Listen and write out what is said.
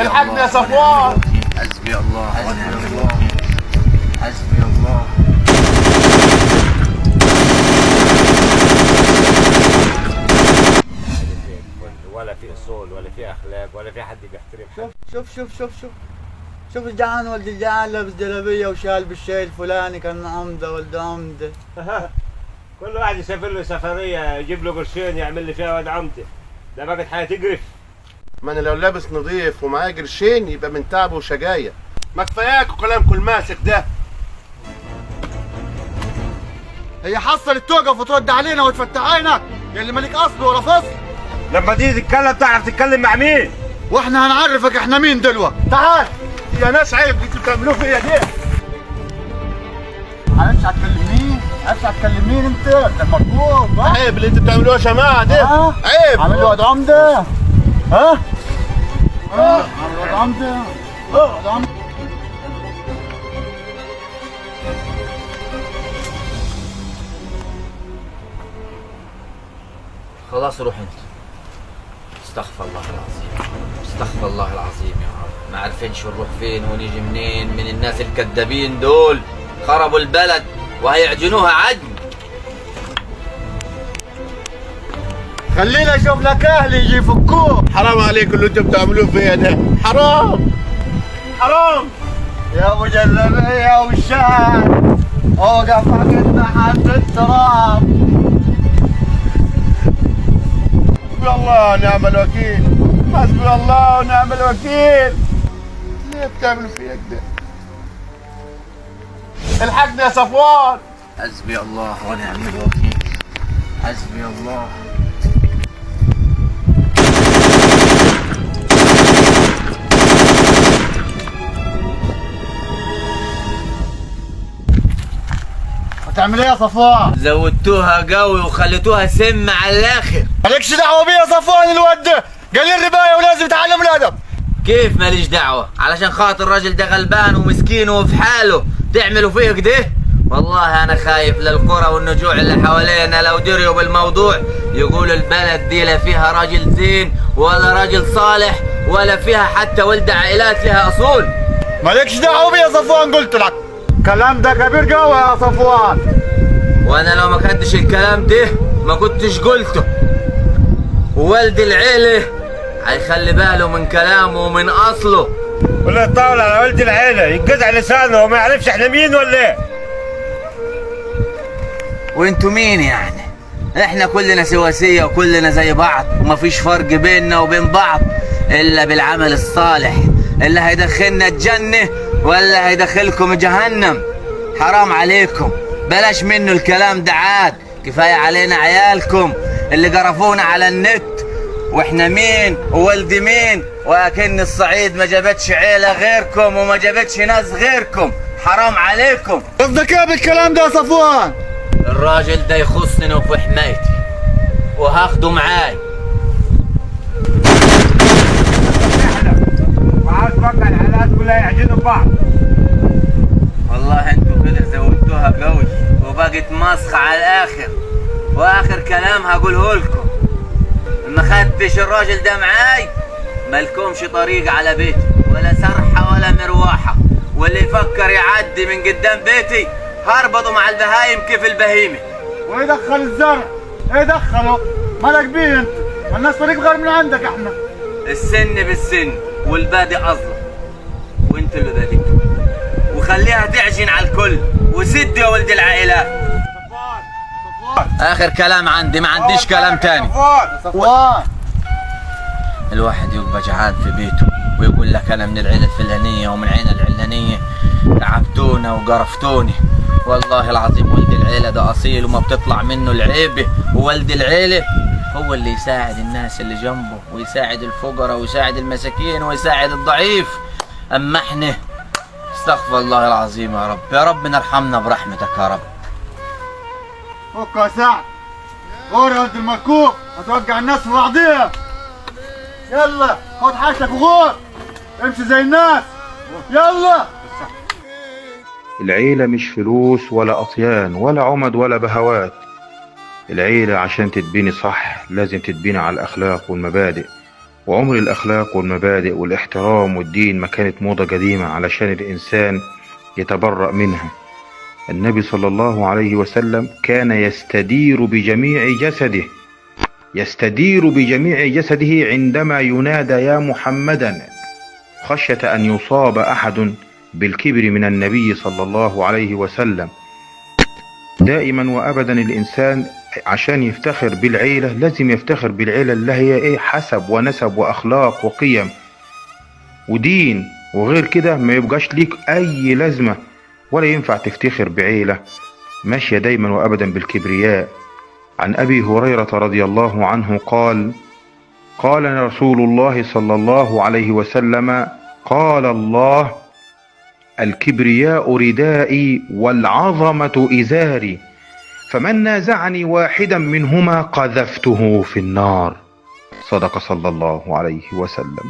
الحقني يا صفوان. حسبي الله ونعم الوكيل. حسبي الله. ولا في اصول ولا في اخلاق ولا في حد بيحترم حد. شوف الجعان ولد الجعان لابس جلابيه وشال بالشيء الفلاني كان عمده ولد عمده. كل واحد يسافر له سفريه يجيب له قرشين يعمل لي فيها واد عمته. ده بقت حياه تقرف. ما انا لو لابس نظيف ومعايا قرشين يبقى من تعب وشقايه. ما كفاياك وكلامكم الماسك ده. هي حصلت توقف وترد علينا وتفتح عينك يا اللي مالك اصل ولا فصل. لما تيجي تتكلم تعرف تتكلم مع مين؟ واحنا هنعرفك احنا مين دلوقتي. تعال يا ناس عيب اللي انتوا بتعملوه فيا ده. معلش هتكلم مين؟ معلش هتكلم مين انت؟ انت المرفوض. عيب اللي انتوا بتعملوه يا جماعه ده. عيب. عامل له واد عمده. عامل له واد عمده. واد عمده. خلاص روح انت. استغفر الله العظيم. استغفر الله العظيم يا رب. ما عارفينش نروح فين ونيجي منين من الناس الكذابين دول. خربوا البلد وهيعجنوها عجن. خلينا اشوف لك اهلي يجي يفكوه. حرام عليكم اللي انتوا بتعملوه فيا ده. حرام حرام. يا ابو جلابيه والشعر اوقف عقد محل التراب. حسبي الله ونعم الوكيل. حسبي الله ونعم الوكيل. ليه بتعملوا فيا كده؟ الحقني يا صفوان. حسبي الله ونعم الوكيل. حسبي الله. هتعمل ايه يا صفوان؟ زودتوها قوي وخليتوها سم على الاخر. مالكش دعوه بيه يا صفوان. الواد ده قليل ربايه ولازم يتعلم الادب. كيف ماليش دعوة؟ علشان خاطر الراجل ده غلبان ومسكين وفي حاله تعملوا فيه كده؟ والله أنا خايف للقرى والنجوع اللي حوالينا لو دريوا بالموضوع يقولوا البلد دي لا فيها راجل زين ولا راجل صالح ولا فيها حتى ولد عائلات لها أصول. مالكش دعوه بيه يا صفوان قلت لك. الكلام ده كبير قوي يا صفوان. وأنا لو ما كنتش الكلام ده ما كنتش قلته. وولد العيلة هيخلي باله من كلامه ومن أصله. ولا يطاول على ولد العيله ينقطع لسانه وما يعرفش احنا مين ولا ايه؟ وانتوا مين يعني؟ احنا كلنا سواسية وكلنا زي بعض ومفيش فرق بيننا وبين بعض الا بالعمل الصالح اللي هيدخلنا الجنة ولا هيدخلكم جهنم. حرام عليكم بلاش منه الكلام ده عاد. كفاية علينا عيالكم اللي قرفونا على النت واحنا مين وولد مين واكن الصعيد ما جابتش عيلة غيركم وما جابتش ناس غيركم. حرام عليكم. قصدك ايه بالكلام ده يا صفوان؟ الراجل ده يخصني وفي حمايتي وهاخده معاي. وعاوز بقى الحالات كلها يعجنوا ببعض. والله انتوا كده زودتوها قوي وبقت مسخة على الاخر. واخر كلام هقوله لكم ما خدتش الراجل ده معاي مالكمش طريق على بيتي ولا سرحة ولا مروحة. واللي يفكر يعدي من قدام بيتي هربطوا مع البهايم كيف البهيمة. وايه دخل الزرع؟ ايه دخله؟ مالك بيه انت؟ مالناش طريق غير من عندك احنا. السن بالسن والبادئ اظلم وانت اللي بادئتوا وخليها تعجن على الكل وسد يا ولد العائلات. اخر كلام عندي ما عنديش كلام تاني. صفوان الواحد يبقى جعان في بيته ويقول لك انا من العيله الفلانيه ومن عيله العلانيه تعبتونا وقرفتوني. والله العظيم ولد العيله ده اصيل وما بتطلع منه العيبه. وولد العيله هو اللي يساعد الناس اللي جنبه ويساعد الفقراء ويساعد المساكين ويساعد الضعيف. اما احنا استغفر الله العظيم يا رب. يا رب ارحمنا برحمتك يا رب. فك يا سعد. غور يا ولد المركوب هتوقع الناس في بعضيها. يلا خد حاجتك وغور. امشي زي الناس. يلا. العيلة مش فلوس ولا أطيان ولا عمد ولا بهوات. العيلة عشان تتبني صح لازم تتبني على الأخلاق والمبادئ وعمر الأخلاق والمبادئ والاحترام والدين ما كانت موضة قديمة علشان الإنسان يتبرأ منها. النبي صلى الله عليه وسلم كان يستدير بجميع جسده عندما ينادى يا محمدا، خشية أن يصاب أحد بالكبر من النبي صلى الله عليه وسلم. دائما وأبدا الإنسان عشان يفتخر بالعيلة لازم يفتخر بالعيلة اللي هي حسب ونسب وأخلاق وقيم ودين، وغير كده ما يبقاش ليك أي لازمة، ولا ينفع تفتخر بعيلة ماشية دايما وأبدا بالكبرياء. عن أبي هريرة رضي الله عنه قال: قال رسول الله صلى الله عليه وسلم: قال الله: الكبرياء ردائي والعظمة إزاري، فمن نازعني واحدا منهما قذفته في النار. صدق صلى الله عليه وسلم.